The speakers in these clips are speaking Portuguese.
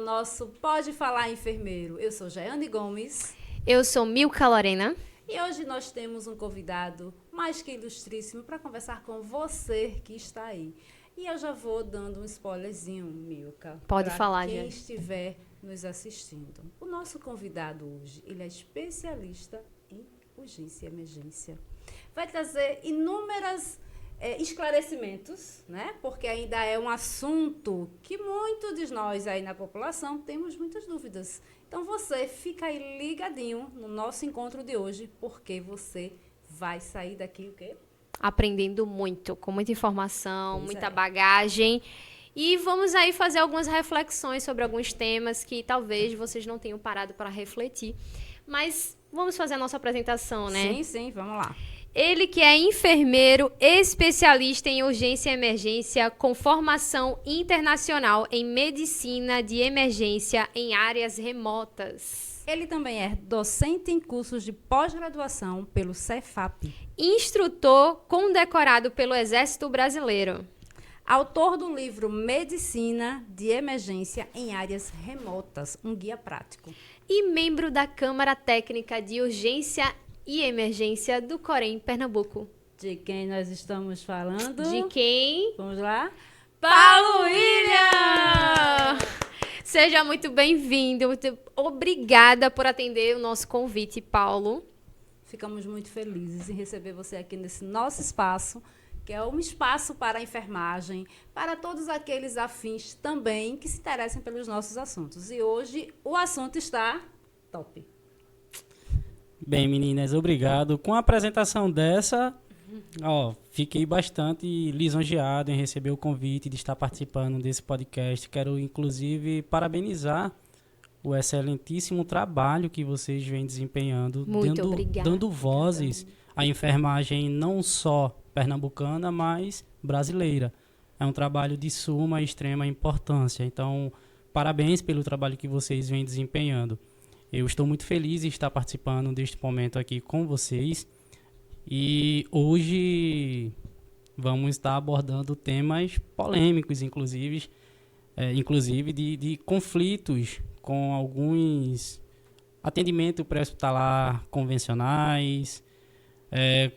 nosso Pode Falar Enfermeiro. Eu sou Jaiane Gomes. Eu sou Milka Lorena. E hoje nós temos um convidado mais que ilustríssimo para conversar com você que está aí. E eu já vou dando um spoilerzinho, Milka. Pode falar, quem gente. estiver nos assistindo. O nosso convidado hoje, ele é especialista em urgência e emergência. Vai trazer inúmeras esclarecimentos, né? Porque ainda é um assunto que muitos de nós aí na população temos muitas dúvidas. Então você fica aí ligadinho no nosso encontro de hoje, porque você vai sair daqui o quê? Aprendendo muito, com muita informação, Pois muita é. bagagem. E vamos aí fazer algumas reflexões sobre alguns temas que talvez vocês não tenham parado para refletir. Mas vamos fazer a nossa apresentação, né? Sim, vamos lá. Ele que é enfermeiro, especialista em urgência e emergência, com formação internacional em medicina de emergência em áreas remotas. Ele também é docente em cursos de pós-graduação pelo Cefap. Instrutor condecorado pelo Exército Brasileiro. Autor do livro Medicina de Emergência em Áreas Remotas, um guia prático. E membro da Câmara Técnica de Urgência e Emergência do Corém, Pernambuco. De quem nós estamos falando? De quem? Vamos lá? Paulo William! Seja muito bem-vindo. Muito obrigada por atender o nosso convite, Paulo. Ficamos muito felizes em receber você aqui nesse nosso espaço, que é um espaço para a enfermagem, para todos aqueles afins também que se interessem pelos nossos assuntos. E hoje o assunto está top. Bem, meninas, obrigado. Com a apresentação dessa, fiquei bastante lisonjeado em receber o convite de estar participando desse podcast. Quero, inclusive, parabenizar o excelentíssimo trabalho que vocês vêm desempenhando, Muito obrigada. dando vozes à enfermagem não só pernambucana, mas brasileira. É um trabalho de suma e extrema importância. Então, parabéns pelo trabalho que vocês vêm desempenhando. Eu estou muito feliz em estar participando deste momento aqui com vocês. E hoje vamos estar abordando temas polêmicos, inclusive de conflitos com alguns atendimentos pré-hospitalar convencionais,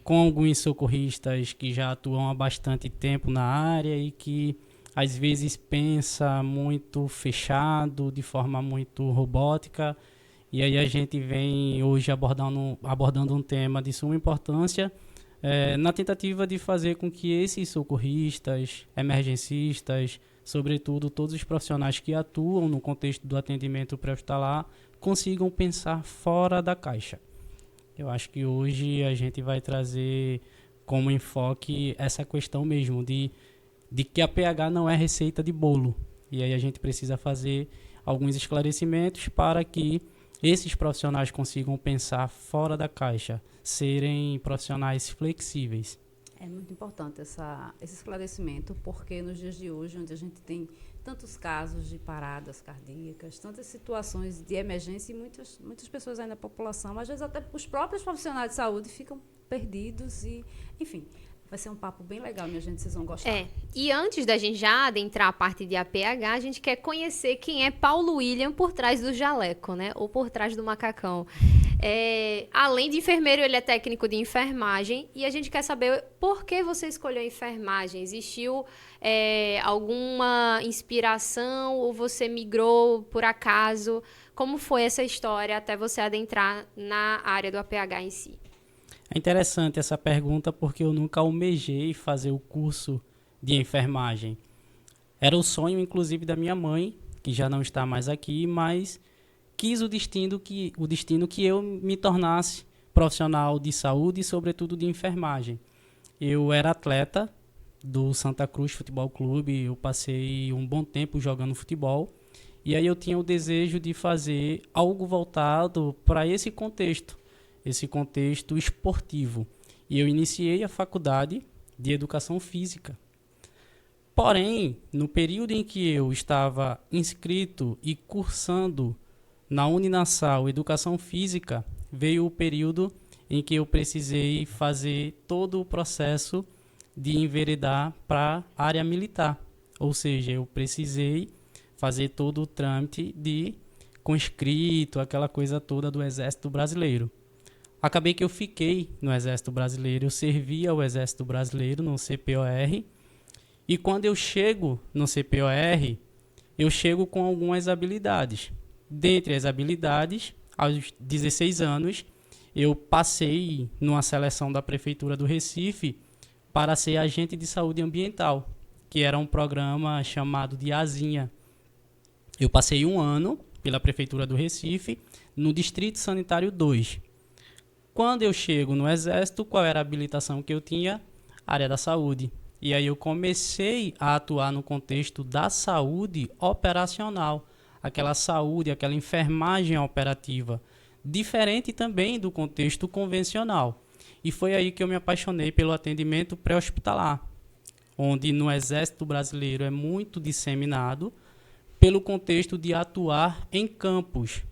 com alguns socorristas que já atuam há bastante tempo na área e que às vezes pensa muito fechado, de forma muito robótica. E aí a gente vem hoje abordando um tema de suma importância, na tentativa de fazer com que esses socorristas, emergencistas, sobretudo todos os profissionais que atuam no contexto do atendimento pré-hospitalar, consigam pensar fora da caixa. Eu acho que hoje a gente vai trazer como enfoque essa questão mesmo de que a PH não é receita de bolo. E aí a gente precisa fazer alguns esclarecimentos para que esses profissionais consigam pensar fora da caixa, serem profissionais flexíveis. É muito importante esse esclarecimento, porque nos dias de hoje, onde a gente tem tantos casos de paradas cardíacas, tantas situações de emergência e muitas pessoas aí na população, às vezes até os próprios profissionais de saúde ficam perdidos e, enfim, vai ser um papo bem legal, minha gente, vocês vão gostar. E antes da gente já adentrar a parte de APH, a gente quer conhecer quem é Paulo William por trás do jaleco, né? Ou por trás do macacão. Além de enfermeiro, ele é técnico de enfermagem e a gente quer saber por que você escolheu a enfermagem. Existiu alguma inspiração ou você migrou por acaso? Como foi essa história até você adentrar na área do APH em si? É interessante essa pergunta porque eu nunca almejei fazer o curso de enfermagem. Era o sonho, inclusive, da minha mãe, que já não está mais aqui, mas quis o destino que eu me tornasse profissional de saúde e, sobretudo, de enfermagem. Eu era atleta do Santa Cruz Futebol Clube, eu passei um bom tempo jogando futebol, e aí eu tinha o desejo de fazer algo voltado para esse contexto esportivo. E eu iniciei a faculdade de Educação Física. Porém, no período em que eu estava inscrito e cursando na Uninasal Educação Física, veio o período em que eu precisei fazer todo o processo de enveredar para a área militar. Ou seja, eu precisei fazer todo o trâmite de conscrito, aquela coisa toda do Exército Brasileiro. Acabei que eu fiquei no Exército Brasileiro, eu servi ao Exército Brasileiro no CPOR, e quando eu chego no CPOR, eu chego com algumas habilidades. Dentre as habilidades, aos 16 anos, eu passei numa seleção da Prefeitura do Recife para ser agente de saúde ambiental, que era um programa chamado de ASINHA. Eu passei um ano pela Prefeitura do Recife, no Distrito Sanitário 2. Quando eu chego no Exército, qual era a habilitação que eu tinha? Área da saúde. E aí eu comecei a atuar no contexto da saúde operacional, aquela saúde, aquela enfermagem operativa, diferente também do contexto convencional. E foi aí que eu me apaixonei pelo atendimento pré-hospitalar, onde no Exército Brasileiro é muito disseminado pelo contexto de atuar em campos.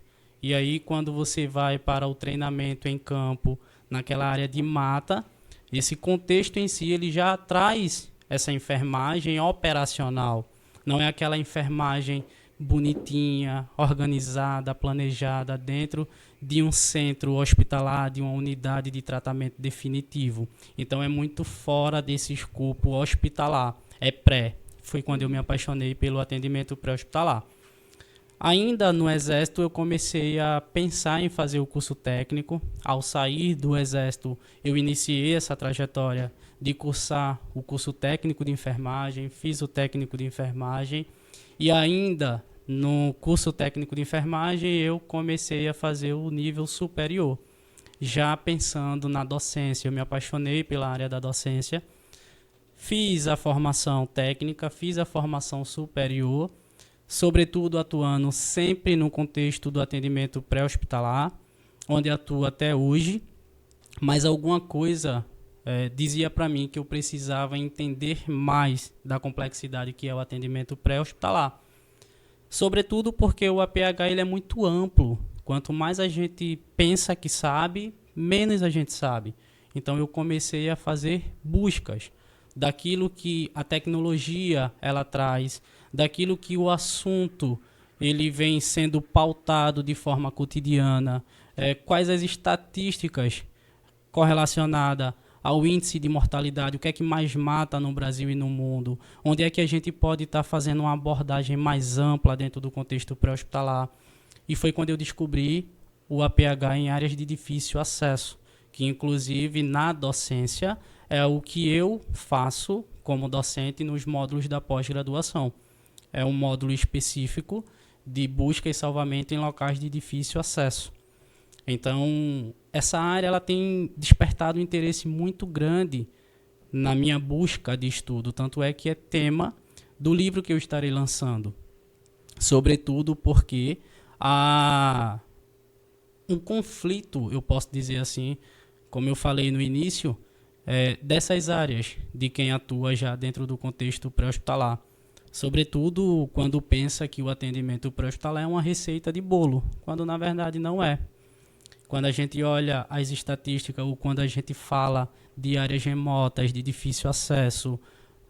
E aí, quando você vai para o treinamento em campo, naquela área de mata, esse contexto em si ele já traz essa enfermagem operacional. Não é aquela enfermagem bonitinha, organizada, planejada dentro de um centro hospitalar, de uma unidade de tratamento definitivo. Então, é muito fora desse escopo hospitalar. É pré. Foi quando eu me apaixonei pelo atendimento pré-hospitalar. Ainda no Exército, eu comecei a pensar em fazer o curso técnico. Ao sair do Exército, eu iniciei essa trajetória de cursar o curso técnico de enfermagem, fiz o técnico de enfermagem e ainda no curso técnico de enfermagem eu comecei a fazer o nível superior. Já pensando na docência, eu me apaixonei pela área da docência, fiz a formação técnica, fiz a formação superior, sobretudo atuando sempre no contexto do atendimento pré-hospitalar, onde atuo até hoje, mas alguma coisa dizia para mim que eu precisava entender mais da complexidade que é o atendimento pré-hospitalar. Sobretudo porque o APH ele é muito amplo, quanto mais a gente pensa que sabe, menos a gente sabe. Então eu comecei a fazer buscas daquilo que a tecnologia ela traz, daquilo que o assunto ele vem sendo pautado de forma cotidiana, quais as estatísticas correlacionadas ao índice de mortalidade, o que é que mais mata no Brasil e no mundo, onde é que a gente pode estar fazendo uma abordagem mais ampla dentro do contexto pré-hospitalar. E foi quando eu descobri o APH em áreas de difícil acesso, que inclusive na docência é o que eu faço como docente nos módulos da pós-graduação. É um módulo específico de busca e salvamento em locais de difícil acesso. Então, essa área ela tem despertado um interesse muito grande na minha busca de estudo, tanto é que é tema do livro que eu estarei lançando. Sobretudo porque há um conflito, eu posso dizer assim, como eu falei no início, dessas áreas de quem atua já dentro do contexto pré-hospitalar. Sobretudo quando pensa que o atendimento pré-hospitalar é uma receita de bolo, quando na verdade não é. Quando a gente olha as estatísticas ou quando a gente fala de áreas remotas, de difícil acesso,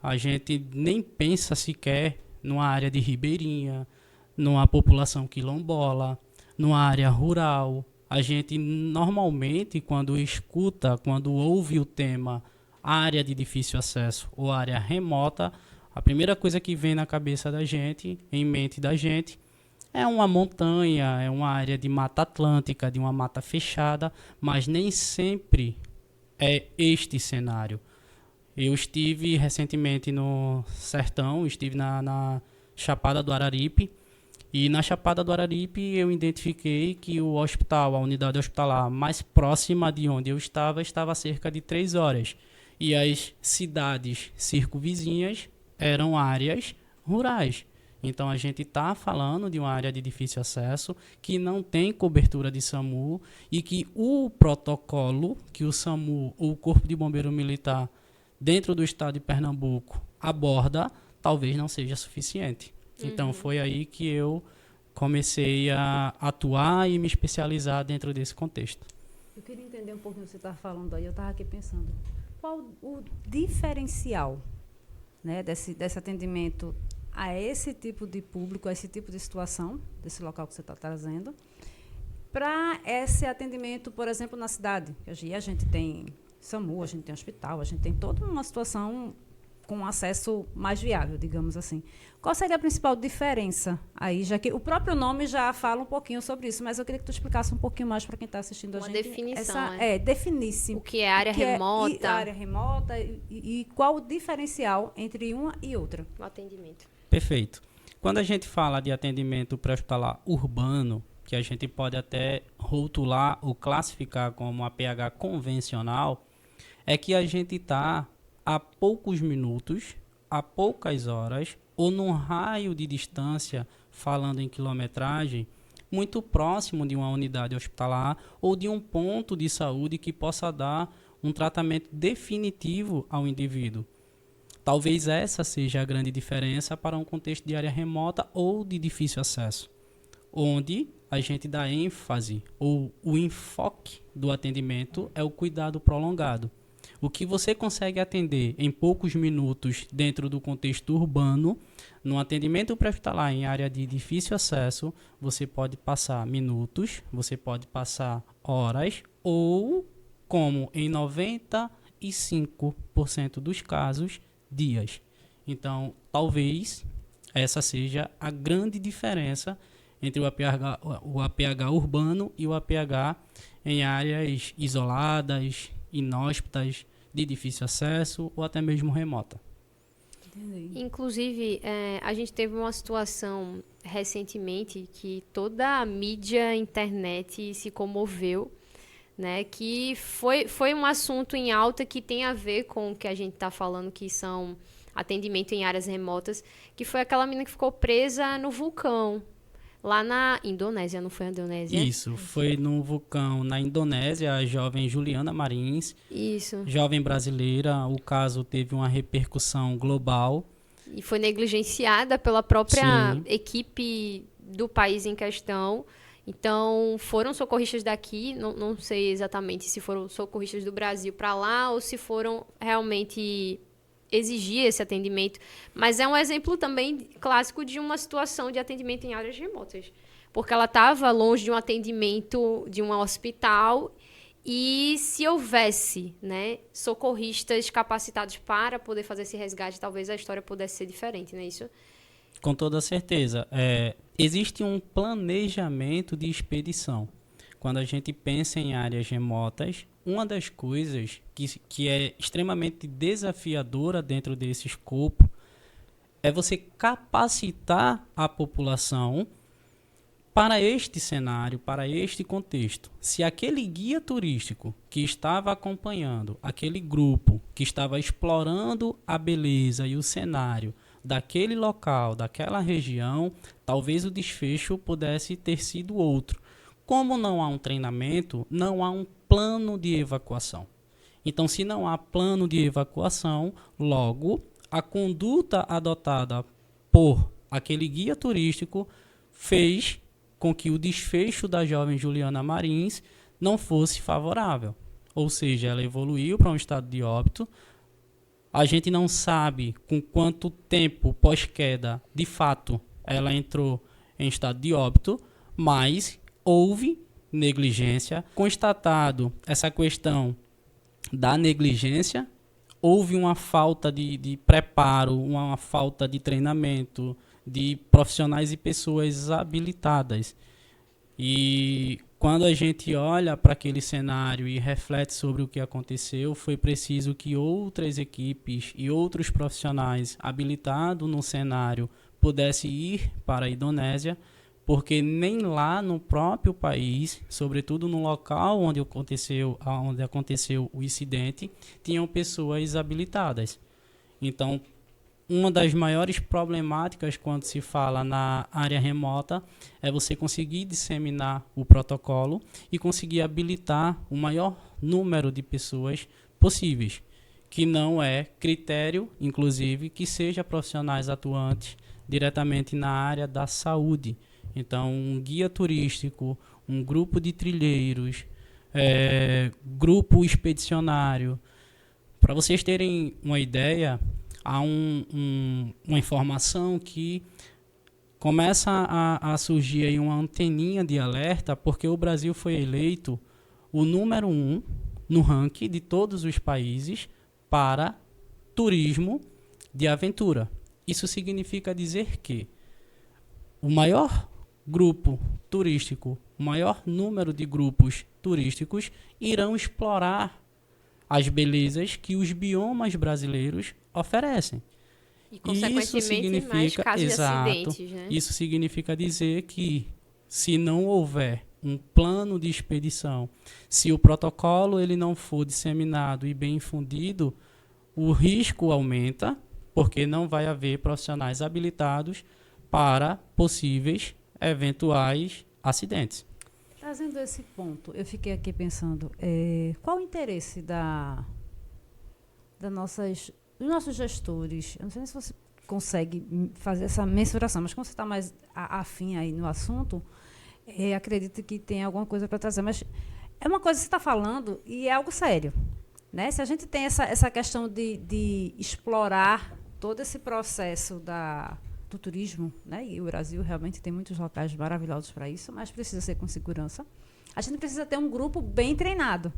a gente nem pensa sequer numa área de ribeirinha, numa população quilombola, numa área rural. A gente normalmente, quando escuta, quando ouve o tema área de difícil acesso ou área remota, a primeira coisa que vem na cabeça da gente, em mente da gente, é uma montanha, é uma área de mata atlântica, de uma mata fechada, mas nem sempre é este cenário. Eu estive recentemente no sertão, estive na Chapada do Araripe, e na Chapada do Araripe eu identifiquei que o hospital, a unidade hospitalar mais próxima de onde eu estava a cerca de 3 horas. E as cidades circunvizinhas eram áreas rurais. Então a gente está falando de uma área de difícil acesso que não tem cobertura de SAMU e que o protocolo que o SAMU ou o Corpo de Bombeiro Militar dentro do estado de Pernambuco aborda talvez não seja suficiente. Então foi aí que eu comecei a atuar e me especializar dentro desse contexto. Eu queria entender um pouco do que você está falando aí. Eu estava aqui pensando, qual o diferencial, né, desse atendimento a esse tipo de público, a esse tipo de situação, desse local que você está trazendo, para esse atendimento, por exemplo, na cidade. Hoje a gente tem SAMU, a gente tem hospital, a gente tem toda uma situação com acesso mais viável, digamos assim. Qual seria a principal diferença aí, já que o próprio nome já fala um pouquinho sobre isso, mas eu queria que tu explicasse um pouquinho mais para quem está assistindo a gente. Uma definição, Definisse o que é área remota. Área remota e qual o diferencial entre uma e outra. O atendimento. Perfeito. Quando a gente fala de atendimento pré-hospitalar urbano, que a gente pode até rotular ou classificar como APH convencional, é que a gente está a poucos minutos, a poucas horas, ou num raio de distância, falando em quilometragem, muito próximo de uma unidade hospitalar ou de um ponto de saúde que possa dar um tratamento definitivo ao indivíduo. Talvez essa seja a grande diferença para um contexto de área remota ou de difícil acesso, onde a gente dá ênfase ou o enfoque do atendimento é o cuidado prolongado. O que você consegue atender em poucos minutos dentro do contexto urbano, no atendimento pré-hospitalar em área de difícil acesso, você pode passar minutos, você pode passar horas ou, como em 95% dos casos, dias. Então, talvez essa seja a grande diferença entre o APH urbano e o APH em áreas isoladas, inóspitas, de difícil acesso ou até mesmo remota. Entendi. Inclusive, a gente teve uma situação recentemente que toda a mídia, internet se comoveu, né? Que foi um assunto em alta que tem a ver com o que a gente está falando, que são atendimento em áreas remotas, que foi aquela menina que ficou presa no vulcão, lá na Indonésia, não foi a Indonésia? Isso, foi no vulcão na Indonésia, a jovem Juliana Marins, Isso. jovem brasileira. O caso teve uma repercussão global. E foi negligenciada pela própria Sim. equipe do país em questão. Então, foram socorristas daqui, não sei exatamente se foram socorristas do Brasil para lá ou se foram realmente exigir esse atendimento, mas é um exemplo também clássico de uma situação de atendimento em áreas remotas, porque ela estava longe de um atendimento de um hospital e se houvesse, né, socorristas capacitados para poder fazer esse resgate, talvez a história pudesse ser diferente, não é isso? Com toda certeza. Existe um planejamento de expedição. Quando a gente pensa em áreas remotas, uma das coisas que é extremamente desafiadora dentro desse escopo é você capacitar a população para este cenário, para este contexto. Se aquele guia turístico que estava acompanhando aquele grupo, que estava explorando a beleza e o cenário daquele local, daquela região, talvez o desfecho pudesse ter sido outro. Como não há um treinamento, não há um plano de evacuação. Então, se não há plano de evacuação, logo, a conduta adotada por aquele guia turístico fez com que o desfecho da jovem Juliana Marins não fosse favorável. Ou seja, ela evoluiu para um estado de óbito. A gente não sabe com quanto tempo pós-queda, de fato, ela entrou em estado de óbito, mas houve negligência. Constatado essa questão da negligência, houve uma falta de preparo, uma falta de treinamento de profissionais e pessoas habilitadas. E quando a gente olha para aquele cenário e reflete sobre o que aconteceu, foi preciso que outras equipes e outros profissionais habilitados no cenário pudessem ir para a Indonésia, porque nem lá no próprio país, sobretudo no local onde aconteceu o incidente, tinham pessoas habilitadas. Então, uma das maiores problemáticas quando se fala na área remota é você conseguir disseminar o protocolo e conseguir habilitar o maior número de pessoas possíveis, que não é critério, inclusive, que seja profissionais atuantes diretamente na área da saúde. Então, um guia turístico, um grupo de trilheiros, grupo expedicionário. Para vocês terem uma ideia, há uma informação que começa a surgir aí uma anteninha de alerta, porque o Brasil foi eleito o número 1 no ranking de todos os países para turismo de aventura. Isso significa dizer que o maior grupo turístico, o maior número de grupos turísticos irão explorar as belezas que os biomas brasileiros oferecem. E, consequentemente, mais casos de acidentes, né? Isso significa dizer que, se não houver um plano de expedição, se o protocolo ele não for disseminado e bem infundido, o risco aumenta, porque não vai haver profissionais habilitados para possíveis eventuais acidentes. Trazendo esse ponto, eu fiquei aqui pensando, qual o interesse dos nossos gestores? Eu não sei nem se você consegue fazer essa mensuração, mas como você está mais afim aí no assunto, acredito que tem alguma coisa para trazer. Mas é uma coisa que você está falando e é algo sério, né? Se a gente tem essa questão de explorar todo esse processo do turismo, né? E o Brasil realmente tem muitos locais maravilhosos para isso, mas precisa ser com segurança. A gente precisa ter um grupo bem treinado.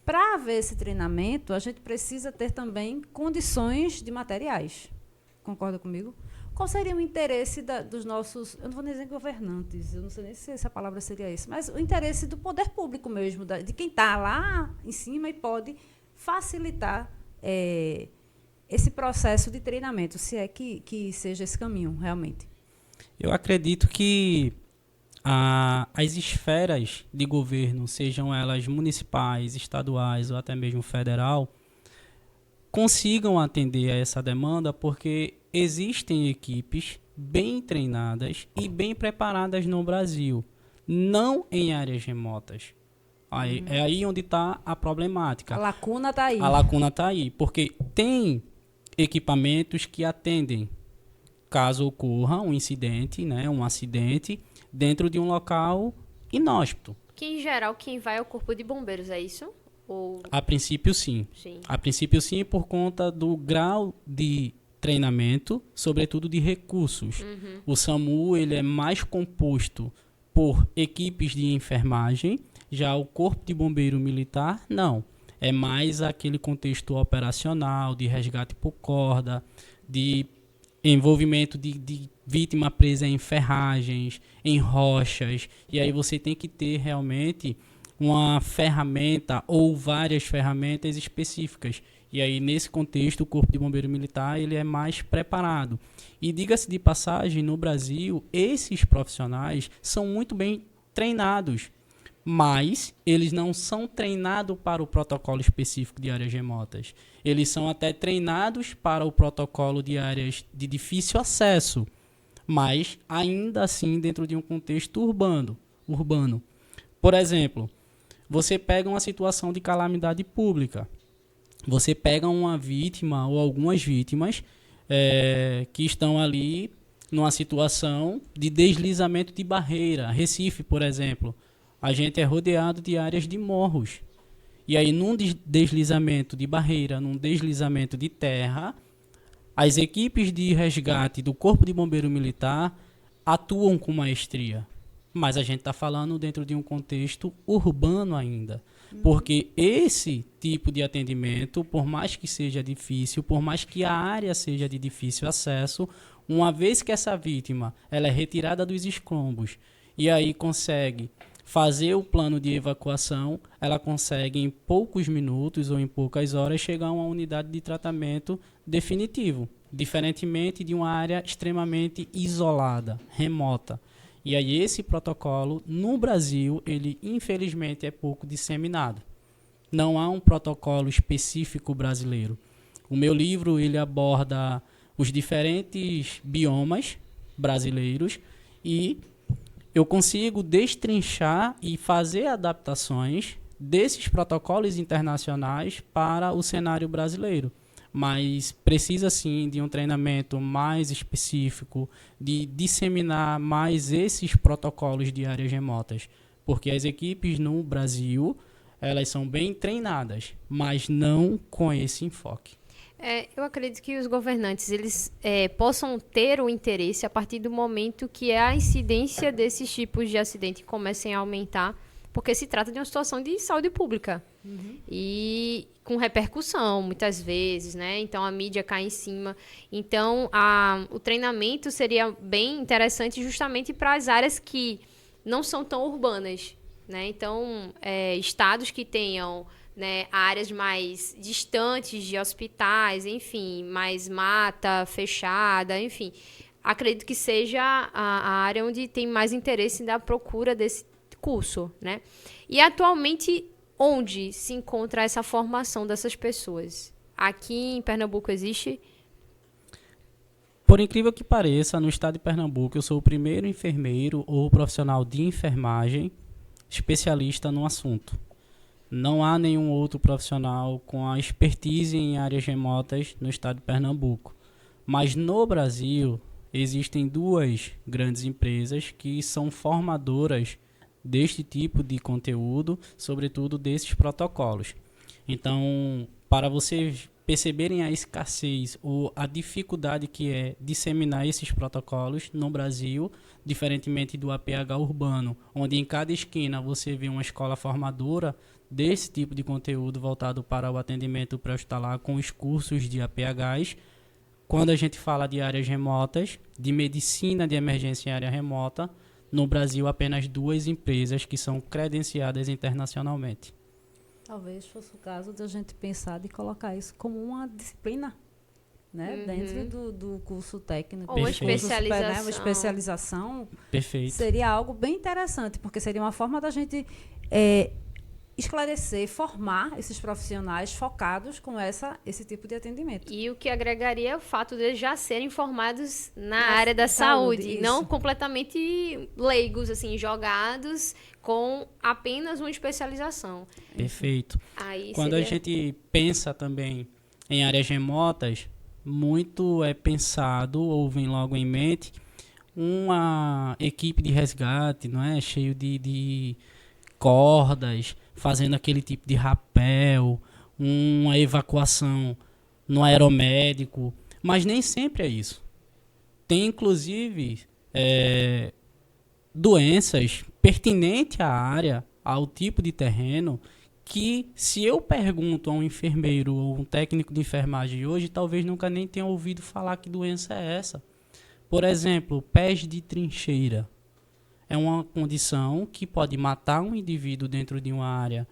Para haver esse treinamento, a gente precisa ter também condições de materiais. Concorda comigo? Qual seria o interesse dos nossos, eu não vou nem dizer governantes, eu não sei nem se essa palavra seria esse, mas o interesse do poder público mesmo, de quem está lá em cima e pode facilitar esse processo de treinamento, se é que seja esse caminho, realmente. Eu acredito que as esferas de governo, sejam elas municipais, estaduais ou até mesmo federal, consigam atender a essa demanda, porque existem equipes bem treinadas e bem preparadas no Brasil, não em áreas remotas. É aí onde está a problemática. A lacuna está aí. A lacuna está aí, porque tem equipamentos que atendem caso ocorra um incidente, né, um acidente, dentro de um local inóspito. Que, em geral, quem vai é o Corpo de Bombeiros, é isso? Ou... A princípio, sim. A princípio, sim, por conta do grau de treinamento, sobretudo de recursos. O SAMU ele é mais composto por equipes de enfermagem, já o Corpo de Bombeiro Militar, não. É mais aquele contexto operacional, de resgate por corda, de envolvimento de vítima presa em ferragens, em rochas. E aí você tem que ter realmente uma ferramenta ou várias ferramentas específicas. E aí, nesse contexto, o Corpo de Bombeiro Militar ele é mais preparado. E diga-se de passagem, no Brasil, esses profissionais são muito bem treinados, mas eles não são treinados para o protocolo específico de áreas remotas. Eles são até treinados para o protocolo de áreas de difícil acesso, mas ainda assim dentro de um contexto urbano. Por exemplo, você pega uma situação de calamidade pública. Você pega uma vítima ou algumas vítimas que estão ali numa situação de deslizamento de barreira. Recife, por exemplo, a gente é rodeado de áreas de morros. E aí, num deslizamento de barreira, num deslizamento de terra, as equipes de resgate do Corpo de Bombeiro Militar atuam com maestria. Mas a gente está falando dentro de um contexto urbano ainda. Porque esse tipo de atendimento, por mais que seja difícil, por mais que a área seja de difícil acesso, uma vez que essa vítima ela é retirada dos escombros e aí consegue fazer o plano de evacuação, ela consegue em poucos minutos ou em poucas horas chegar a uma unidade de tratamento definitivo, diferentemente de uma área extremamente isolada, remota. E aí esse protocolo, no Brasil, ele infelizmente é pouco disseminado. Não há um protocolo específico brasileiro. O meu livro ele aborda os diferentes biomas brasileiros e eu consigo destrinchar e fazer adaptações desses protocolos internacionais para o cenário brasileiro. Mas precisa sim de um treinamento mais específico, de disseminar mais esses protocolos de áreas remotas, porque as equipes no Brasil, elas são bem treinadas, mas não com esse enfoque. Eu acredito que os governantes eles possam ter o interesse a partir do momento que a incidência desses tipos de acidente comecem a aumentar, porque se trata de uma situação de saúde pública. E com repercussão, muitas vezes, né? Então, a mídia cai em cima. Então, o treinamento seria bem interessante justamente para as áreas que não são tão urbanas, né? Então, estados que tenham, né, áreas mais distantes de hospitais, enfim, mais mata fechada, enfim. Acredito que seja a área onde tem mais interesse da procura desse curso, né? E atualmente, onde se encontra essa formação dessas pessoas? Aqui em Pernambuco existe? Por incrível que pareça, no estado de Pernambuco, eu sou o primeiro enfermeiro ou profissional de enfermagem especialista no assunto. Não há nenhum outro profissional com a expertise em áreas remotas no estado de Pernambuco. Mas no Brasil, existem 2 grandes empresas que são formadoras deste tipo de conteúdo, sobretudo desses protocolos. Então, para vocês perceberem a escassez ou a dificuldade que é disseminar esses protocolos no Brasil, diferentemente do APH urbano, onde em cada esquina você vê uma escola formadora desse tipo de conteúdo voltado para o atendimento pré-hospitalar com os cursos de APHs. Quando a gente fala de áreas remotas, de medicina de emergência em área remota, no Brasil apenas 2 empresas que são credenciadas internacionalmente. Talvez fosse o caso de a gente pensar de colocar isso como uma disciplina, né? Dentro do curso técnico. Ou uma especialização. especialização. Uma especialização. Perfeito. Seria algo bem interessante, porque seria uma forma da gente esclarecer, formar esses profissionais focados com esse tipo de atendimento. E o que agregaria é o fato de eles já serem formados na área da saúde, isso. não completamente leigos, assim, jogados com apenas uma especialização. Perfeito. Aí Quando a gente pensa também em áreas remotas, muito é pensado ou vem logo em mente uma equipe de resgate, não é? Cheio de cordas, fazendo aquele tipo de rapel, uma evacuação no aeromédico, mas nem sempre é isso. Tem inclusive doenças pertinentes à área, ao tipo de terreno, que se eu pergunto a um enfermeiro ou um técnico de enfermagem hoje, talvez nunca nem tenha ouvido falar que doença é essa. Por exemplo, pés de trincheira. É uma condição que pode matar um indivíduo dentro de uma área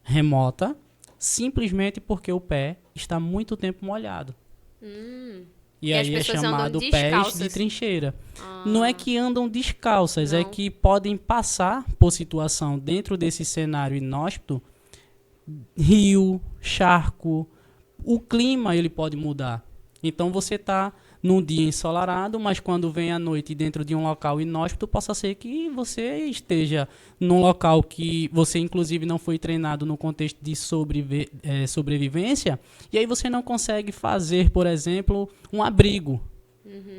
remota, simplesmente porque o pé está muito tempo molhado. E aí é chamado pés de trincheira. Não é que andam descalças, é que podem passar por situação dentro desse cenário inóspito, rio, charco, o clima ele pode mudar. Então você está num dia ensolarado, mas quando vem a noite dentro de um local inóspito, possa ser que você esteja num local que você inclusive não foi treinado no contexto de sobrevivência, e aí você não consegue fazer, por exemplo, um abrigo.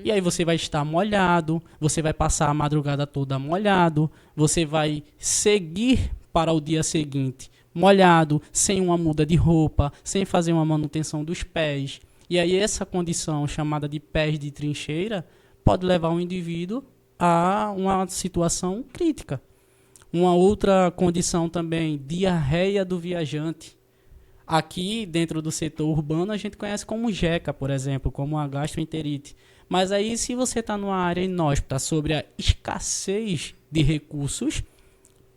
E aí você vai estar molhado, você vai passar a madrugada toda molhado, você vai seguir para o dia seguinte molhado, sem uma muda de roupa, sem fazer uma manutenção dos pés. E aí essa condição chamada de pés de trincheira pode levar um indivíduo a uma situação crítica. Uma outra condição também, diarreia do viajante. Aqui, dentro do setor urbano, a gente conhece como jeca, por exemplo, como a gastroenterite. Mas aí, se você está numa área inóspita sobre a escassez de recursos,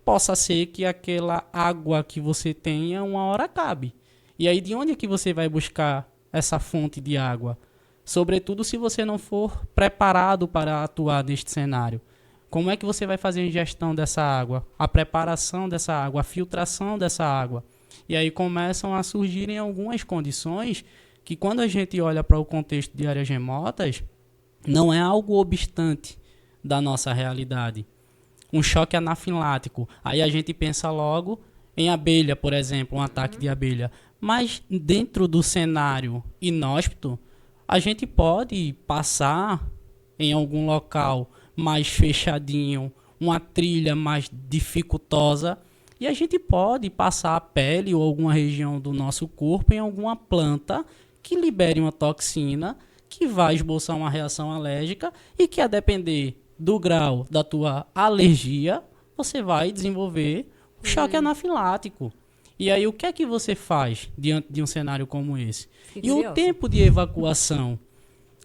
possa ser que aquela água que você tenha, uma hora acabe. E aí, de onde é que você vai buscar essa fonte de água? Sobretudo se você não for preparado para atuar neste cenário. Como é que você vai fazer a ingestão dessa água? A preparação dessa água, a filtração dessa água? E aí começam a surgirem algumas condições que, quando a gente olha para o contexto de áreas remotas, não é algo obstante da nossa realidade. Um choque anafilático. Aí a gente pensa logo em abelha, por exemplo, um ataque de abelha. Mas dentro do cenário inóspito, a gente pode passar em algum local mais fechadinho, uma trilha mais dificultosa, e a gente pode passar a pele ou alguma região do nosso corpo em alguma planta que libere uma toxina que vai esboçar uma reação alérgica e que, a depender do grau da tua alergia, você vai desenvolver um choque anafilático. E aí, o que é que você faz diante de um cenário como esse? Fico E o curiosa. tempo de evacuação?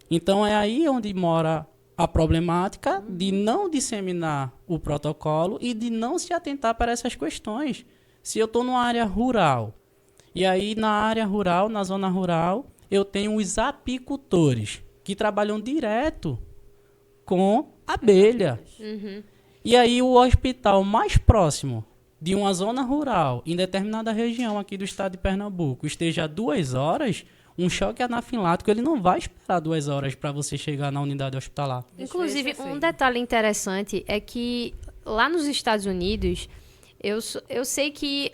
Então, é aí onde mora a problemática de não disseminar o protocolo e de não se atentar para essas questões. Se eu estou numa área rural, e aí na área rural, na zona rural, eu tenho os apicultores, que trabalham direto com abelha. E aí o hospital mais próximo de uma zona rural, em determinada região aqui do estado de Pernambuco, esteja a 2 horas, um choque anafilático, ele não vai esperar 2 horas para você chegar na unidade hospitalar. Inclusive, Desfecho é um feio. detalhe interessante é que lá nos Estados Unidos, eu sei que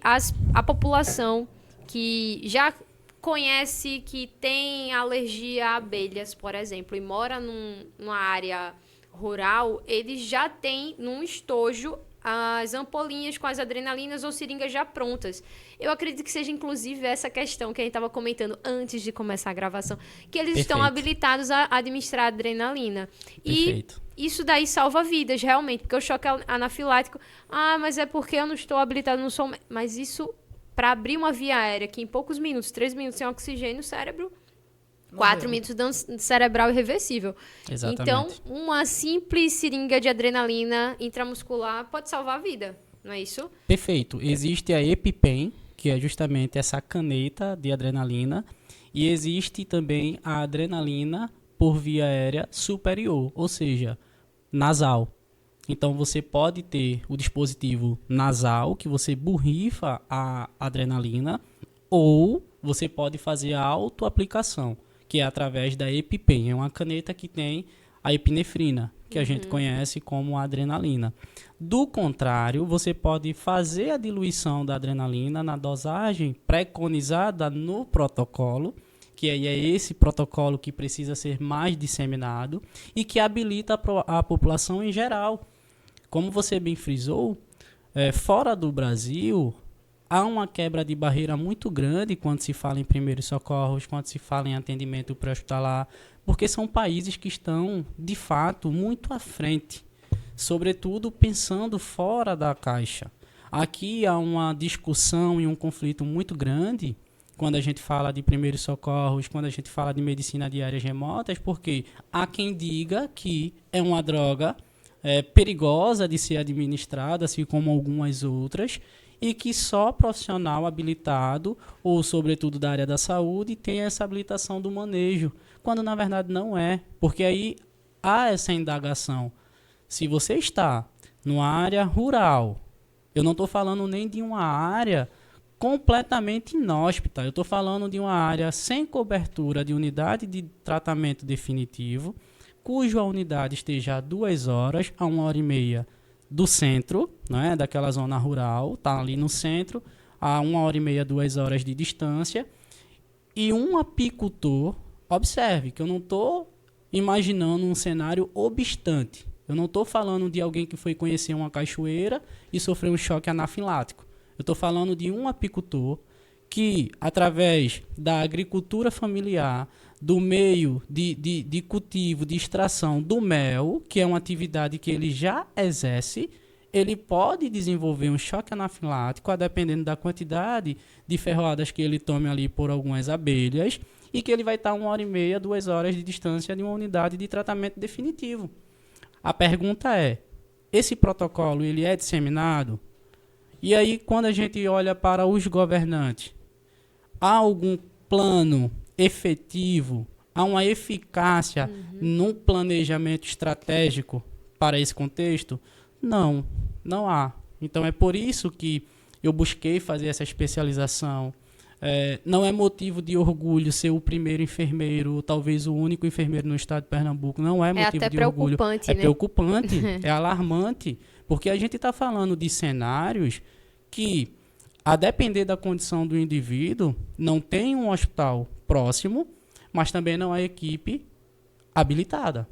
a população que já conhece que tem alergia a abelhas, por exemplo, e mora numa área rural, eles já têm num estojo as ampolinhas com as adrenalinas ou seringas já prontas. Eu acredito que seja, inclusive, essa questão que a gente estava comentando antes de começar a gravação, que eles estão Perfeito. habilitados a administrar adrenalina. E Perfeito. isso daí salva vidas, realmente, porque o choque anafilático, mas é porque eu não estou habilitado, não sou... Mas isso, para abrir uma via aérea que em poucos minutos, 3 minutos sem oxigênio, o cérebro... 4 minutos de dano cerebral irreversível. Exatamente. Então, uma simples seringa de adrenalina intramuscular pode salvar a vida, não é isso? Perfeito. Existe a EpiPen, que é justamente essa caneta de adrenalina, e existe também a adrenalina por via aérea superior, ou seja, nasal. Então você pode ter o dispositivo nasal, que você borrifa a adrenalina, ou você pode fazer a autoaplicação, que é através da EpiPen. É uma caneta que tem a epinefrina, que a gente conhece como adrenalina. Do contrário, você pode fazer a diluição da adrenalina na dosagem preconizada no protocolo, que aí é esse protocolo que precisa ser mais disseminado e que habilita a população em geral. Como você bem frisou, fora do Brasil, há uma quebra de barreira muito grande quando se fala em primeiros socorros, quando se fala em atendimento pré-hospitalar, porque são países que estão, de fato, muito à frente, sobretudo pensando fora da caixa. Aqui há uma discussão e um conflito muito grande quando a gente fala de primeiros socorros, quando a gente fala de medicina de áreas remotas, porque há quem diga que é uma droga perigosa de ser administrada, assim como algumas outras, e que só profissional habilitado, ou sobretudo da área da saúde, tem essa habilitação do manejo, quando na verdade não é, porque aí há essa indagação. Se você está numa área rural, eu não estou falando nem de uma área completamente inóspita, eu estou falando de uma área sem cobertura de unidade de tratamento definitivo, cuja unidade esteja a 2 horas, a 1h30 do centro, né, daquela zona rural, está ali no centro, a 1h30, 2 horas de distância, e um apicultor, observe que eu não estou imaginando um cenário obstante, eu não estou falando de alguém que foi conhecer uma cachoeira e sofreu um choque anafilático, eu estou falando de um apicultor que, através da agricultura familiar, do meio de cultivo, de extração do mel, que é uma atividade que ele já exerce, ele pode desenvolver um choque anafilático, a dependendo da quantidade de ferroadas que ele tome ali por algumas abelhas, e que ele vai estar 1h30, 2 horas de distância de uma unidade de tratamento definitivo. A pergunta é, esse protocolo ele é disseminado? E aí, quando a gente olha para os governantes, há algum plano efetivo, há uma eficácia num planejamento estratégico para esse contexto? Não, não há. Então é por isso que eu busquei fazer essa especialização. Não é motivo de orgulho ser o primeiro enfermeiro, talvez o único enfermeiro no estado de Pernambuco. Não é motivo até de orgulho. preocupante, É né? preocupante, é alarmante, porque a gente está falando de cenários que, a depender da condição do indivíduo, não tem um hospital próximo, mas também não há equipe habilitada.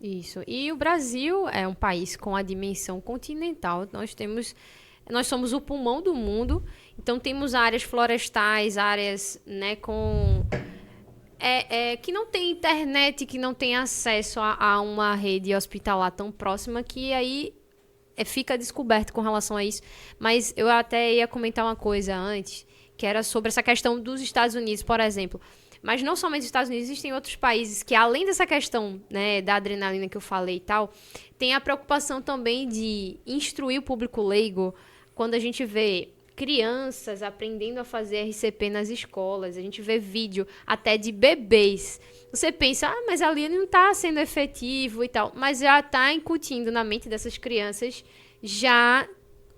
Isso. E o Brasil é um país com a dimensão continental. Nós somos o pulmão do mundo, então temos áreas florestais, áreas, né, com que não tem internet, que não tem acesso a uma rede hospitalar tão próxima, que aí fica descoberto com relação a isso. Mas eu até ia comentar uma coisa antes, que era sobre essa questão dos Estados Unidos, por exemplo. Mas não somente os Estados Unidos, existem outros países que, além dessa questão, né, da adrenalina que eu falei e tal, tem a preocupação também de instruir o público leigo. Quando a gente vê crianças aprendendo a fazer RCP nas escolas, a gente vê vídeo até de bebês. Você pensa, mas ali não está sendo efetivo e tal, mas já está incutindo na mente dessas crianças, já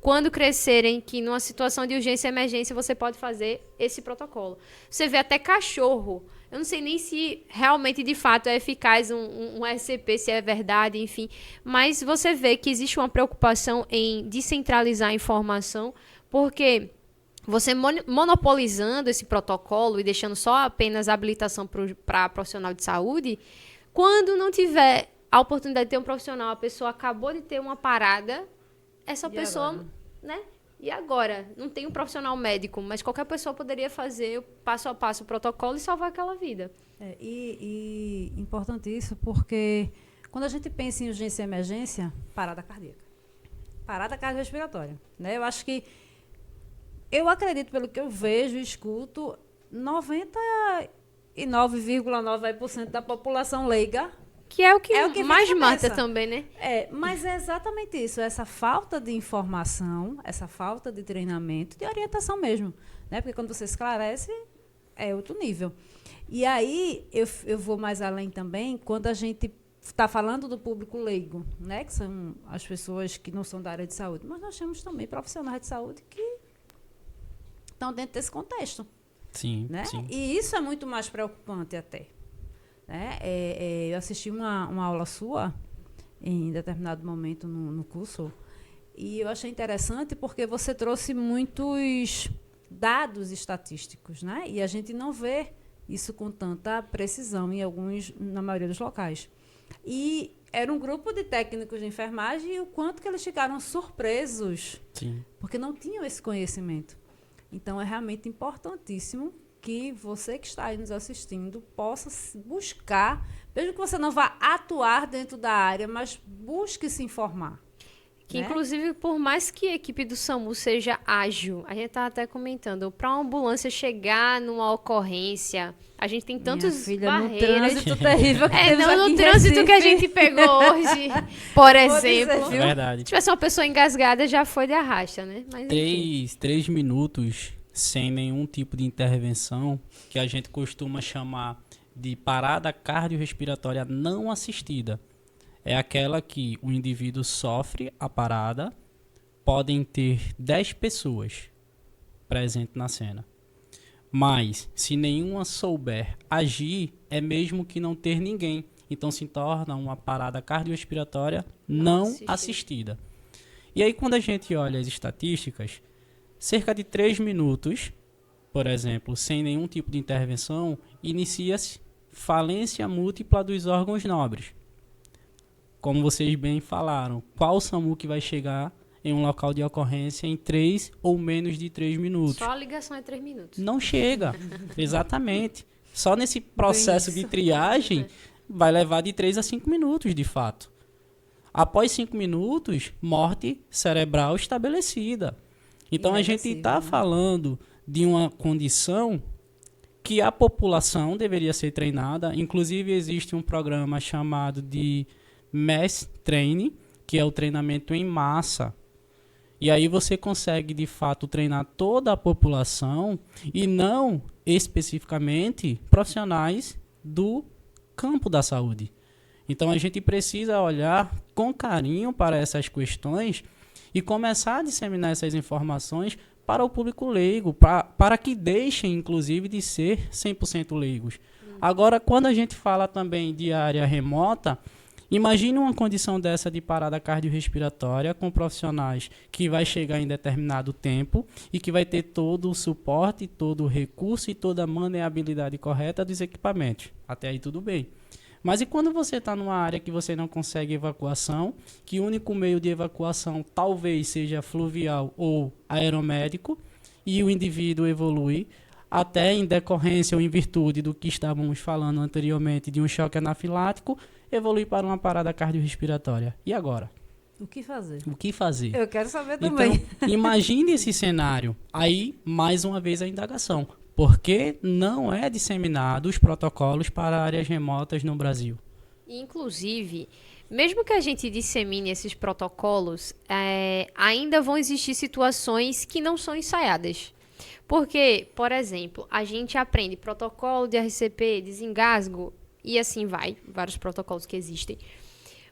quando crescerem, que numa situação de urgência e emergência você pode fazer esse protocolo. Você vê até cachorro. Eu não sei nem se realmente, de fato, é eficaz um RCP, se é verdade, enfim. Mas você vê que existe uma preocupação em descentralizar a informação, porque você monopolizando esse protocolo e deixando só apenas a habilitação para profissional de saúde, quando não tiver a oportunidade de ter um profissional, a pessoa acabou de ter uma parada, essa pessoa, agora? né? E agora? Não tem um profissional médico, mas qualquer pessoa poderia fazer passo a passo o protocolo e salvar aquela vida. E importante isso, porque quando a gente pensa em urgência e emergência, parada cardíaca. Parada cardiorrespiratória. Né? Eu acredito, pelo que eu vejo e escuto, 99,9% da população leiga. Que é o que mais vem mata cabeça. também, né? Mas é exatamente isso, essa falta de informação, essa falta de treinamento, de orientação mesmo. Né? Porque quando você esclarece, é outro nível. E aí, eu vou mais além também, quando a gente está falando do público leigo, né? Que são as pessoas que não são da área de saúde, mas nós temos também profissionais de saúde que estão dentro desse contexto. Sim, Né? sim. E isso é muito mais preocupante até. Né? Eu assisti uma aula sua em determinado momento no curso e eu achei interessante porque você trouxe muitos dados estatísticos, né? E a gente não vê isso com tanta precisão na maioria dos locais. E era um grupo de técnicos de enfermagem e o quanto que eles ficaram surpresos, Sim. porque não tinham esse conhecimento. Então, é realmente importantíssimo que você que está aí nos assistindo possa buscar, mesmo que você não vá atuar dentro da área, mas busque se informar. Que, né? inclusive, por mais que a equipe do SAMU seja ágil, a gente estava até comentando, para uma ambulância chegar numa ocorrência, a gente tem tantos Minha filha, barreiras. no trânsito terrível que temos não aqui no em trânsito que a Recife. gente pegou hoje, por exemplo. dizer, É viu? verdade. Se tivesse uma pessoa engasgada, já foi de arrasta, né? Mas, enfim. 3 minutos sem nenhum tipo de intervenção, que a gente costuma chamar de parada cardiorrespiratória não assistida. É aquela que o indivíduo sofre a parada, podem ter 10 pessoas presentes na cena. Mas, se nenhuma souber agir, é mesmo que não ter ninguém. Então, se torna uma parada cardiorrespiratória não assistida. E aí, quando a gente olha as estatísticas, cerca de 3 minutos, por exemplo, sem nenhum tipo de intervenção, inicia-se falência múltipla dos órgãos nobres. Como vocês bem falaram, qual o SAMU que vai chegar em um local de ocorrência em 3 ou menos de 3 minutos? Só a ligação é 3 minutos. Não chega, exatamente. Só nesse processo de triagem vai levar de 3 a 5 minutos, de fato. Após 5 minutos, morte cerebral estabelecida. Então, a gente está falando de uma condição que a população deveria ser treinada. Inclusive, existe um programa chamado de Mass Training, que é o treinamento em massa. E aí você consegue, de fato, treinar toda a população e não especificamente profissionais do campo da saúde. Então, a gente precisa olhar com carinho para essas questões e começar a disseminar essas informações para o público leigo, para que deixem, inclusive, de ser 100% leigos. Agora, quando a gente fala também de área remota, imagine uma condição dessa de parada cardiorrespiratória com profissionais que vai chegar em determinado tempo e que vai ter todo o suporte, todo o recurso e toda a maneabilidade correta dos equipamentos. Até aí tudo bem. Mas e quando você está numa área que você não consegue evacuação, que o único meio de evacuação talvez seja fluvial ou aeromédico, e o indivíduo evolui até em decorrência ou em virtude do que estávamos falando anteriormente de um choque anafilático, evolui para uma parada cardiorrespiratória. E agora? O que fazer? O que fazer? Eu quero saber também. Então, imagine esse cenário. Aí, mais uma vez, a indagação. Por que não é disseminado os protocolos para áreas remotas no Brasil? Inclusive, mesmo que a gente dissemine esses protocolos, ainda vão existir situações que não são ensaiadas. Porque, por exemplo, a gente aprende protocolo de RCP, desengasgo, e assim vai, vários protocolos que existem.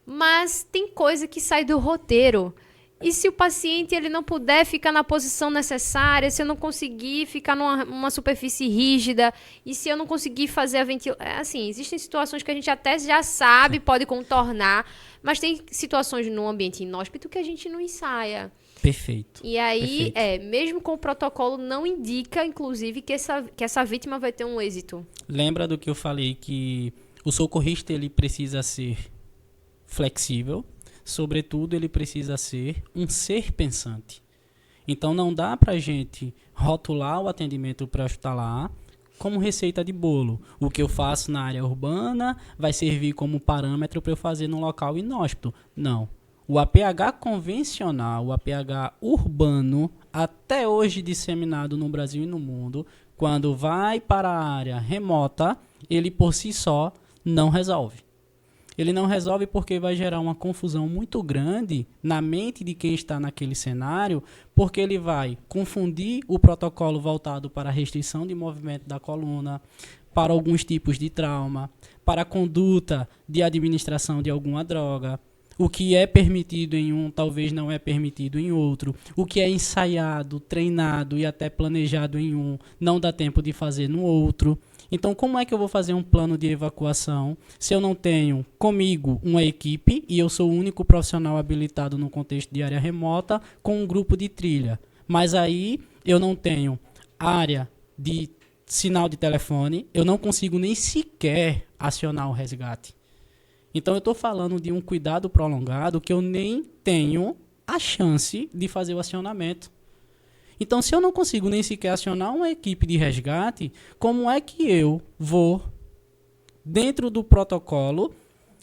Mas tem coisa que sai do roteiro. E se o paciente ele não puder ficar na posição necessária, se eu não conseguir ficar numa superfície rígida, e se eu não conseguir fazer a ventilação... Assim, existem situações que a gente até já sabe, pode contornar, mas tem situações no ambiente inóspito que a gente não ensaia. Perfeito. E aí, Perfeito. mesmo com o protocolo, não indica, inclusive, que essa vítima vai ter um êxito. Lembra do que eu falei, que o socorrista ele precisa ser flexível, sobretudo ele precisa ser um ser pensante. Então não dá para a gente rotular o atendimento pré-hospitalar como receita de bolo. O que eu faço na área urbana vai servir como parâmetro para eu fazer no local inóspito. Não. O APH convencional, o APH urbano, até hoje disseminado no Brasil e no mundo, quando vai para a área remota, ele por si só não resolve. Ele não resolve porque vai gerar uma confusão muito grande na mente de quem está naquele cenário, porque ele vai confundir o protocolo voltado para a restrição de movimento da coluna, para alguns tipos de trauma, para a conduta de administração de alguma droga. O que é permitido em um, talvez não é permitido em outro. O que é ensaiado, treinado e até planejado em um, não dá tempo de fazer no outro. Então, como é que eu vou fazer um plano de evacuação se eu não tenho comigo uma equipe e eu sou o único profissional habilitado no contexto de área remota com um grupo de trilha? Mas aí eu não tenho área de sinal de telefone, eu não consigo nem sequer acionar o resgate. Então, eu estou falando de um cuidado prolongado que eu nem tenho a chance de fazer o acionamento. Então, se eu não consigo nem sequer acionar uma equipe de resgate, como é que eu vou, dentro do protocolo,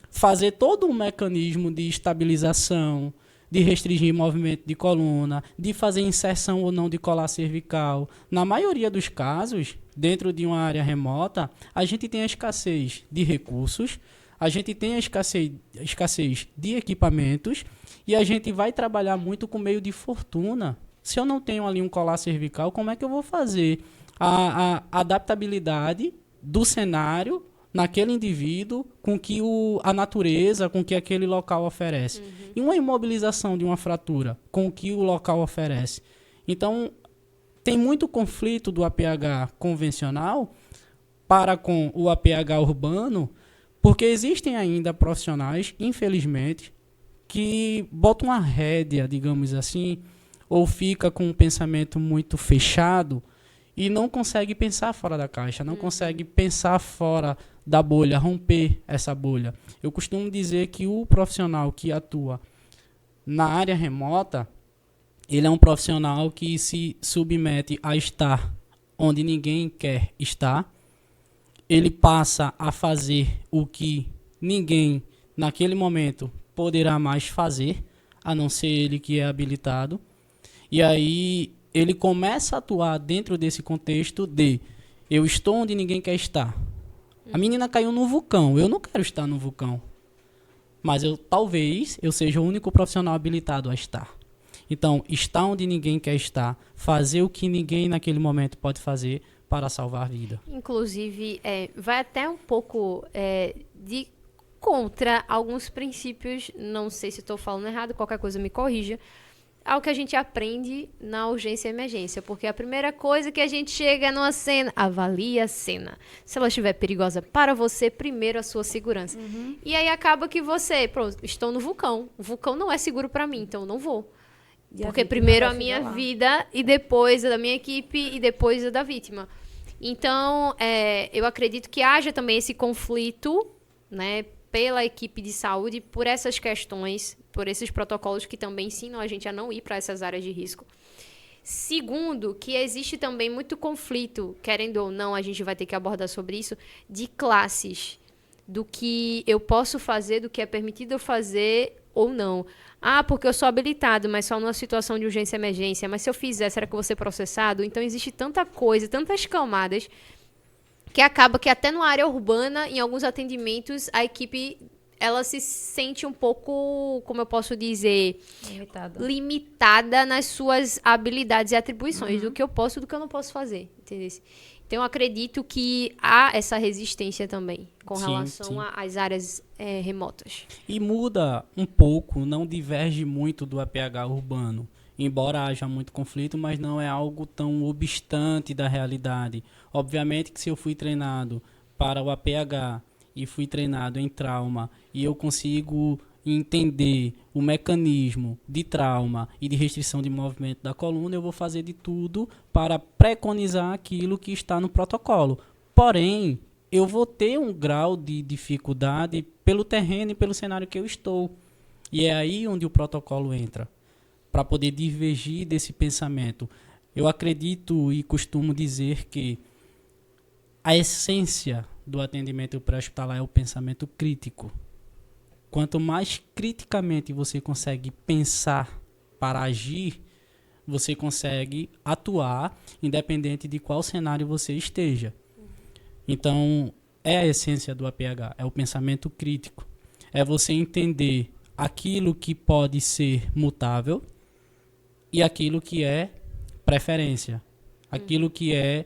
fazer todo um mecanismo de estabilização, de restringir movimento de coluna, de fazer inserção ou não de colar cervical? Na maioria dos casos, dentro de uma área remota, a gente tem a escassez de recursos, a gente tem a escassez de equipamentos e a gente vai trabalhar muito com meio de fortuna. Se eu não tenho ali um colar cervical, como é que eu vou fazer a adaptabilidade do cenário naquele indivíduo com que a natureza, com que aquele local oferece? E uma imobilização de uma fratura com o que o local oferece? Então, tem muito conflito do APH convencional para com o APH urbano, porque existem ainda profissionais, infelizmente, que botam uma rédea, digamos assim, ou fica com um pensamento muito fechado e não consegue pensar fora da caixa, não consegue pensar fora da bolha, romper essa bolha. Eu costumo dizer que o profissional que atua na área remota, ele é um profissional que se submete a estar onde ninguém quer estar, ele passa a fazer o que ninguém naquele momento poderá mais fazer, a não ser ele que é habilitado. E aí ele começa a atuar dentro desse contexto de eu estou onde ninguém quer estar. A menina caiu no vulcão, eu não quero estar no vulcão. Mas talvez eu seja o único profissional habilitado a estar. Então, estar onde ninguém quer estar, fazer o que ninguém naquele momento pode fazer para salvar a vida. Inclusive, vai até um pouco de contra alguns princípios, não sei se estou falando errado, qualquer coisa me corrija, ao que a gente aprende na urgência e emergência, porque a primeira coisa que a gente chega numa cena, avalia a cena. Se ela estiver perigosa para você, primeiro a sua segurança. E aí acaba que você, pronto, estou no vulcão. O vulcão não é seguro para mim, então eu não vou. Porque primeiro a minha vida, e depois a da minha equipe, e depois a da vítima. Então, eu acredito que haja também esse conflito, né, pela equipe de saúde, por essas questões, por esses protocolos que também ensinam a gente a não ir para essas áreas de risco. Segundo, que existe também muito conflito, querendo ou não, a gente vai ter que abordar sobre isso, de classes, do que eu posso fazer, do que é permitido eu fazer ou não. Ah, porque eu sou habilitado, mas só numa situação de urgência e emergência. Mas se eu fizer, será que eu vou ser processado? Então, existe tanta coisa, tantas camadas, que acaba que até numa área urbana, em alguns atendimentos, a equipe ela se sente um pouco, como eu posso dizer, limitada nas suas habilidades e atribuições, do que eu posso e do que eu não posso fazer, entendeu? Então, eu acredito que há essa resistência também com relação às áreas remotas. E muda um pouco, não diverge muito do APH urbano. Embora haja muito conflito, mas não é algo tão obstante da realidade. Obviamente que se eu fui treinado para o APH e fui treinado em trauma e eu consigo entender o mecanismo de trauma e de restrição de movimento da coluna, eu vou fazer de tudo para preconizar aquilo que está no protocolo. Porém, eu vou ter um grau de dificuldade pelo terreno e pelo cenário que eu estou. E é aí onde o protocolo entra, para poder divergir desse pensamento. Eu acredito e costumo dizer que a essência do atendimento pré-hospitalar é o pensamento crítico. Quanto mais criticamente você consegue pensar para agir, você consegue atuar, independente de qual cenário você esteja. Então, é a essência do APH, é o pensamento crítico. É você entender aquilo que pode ser mutável e aquilo que é preferência. Aquilo que é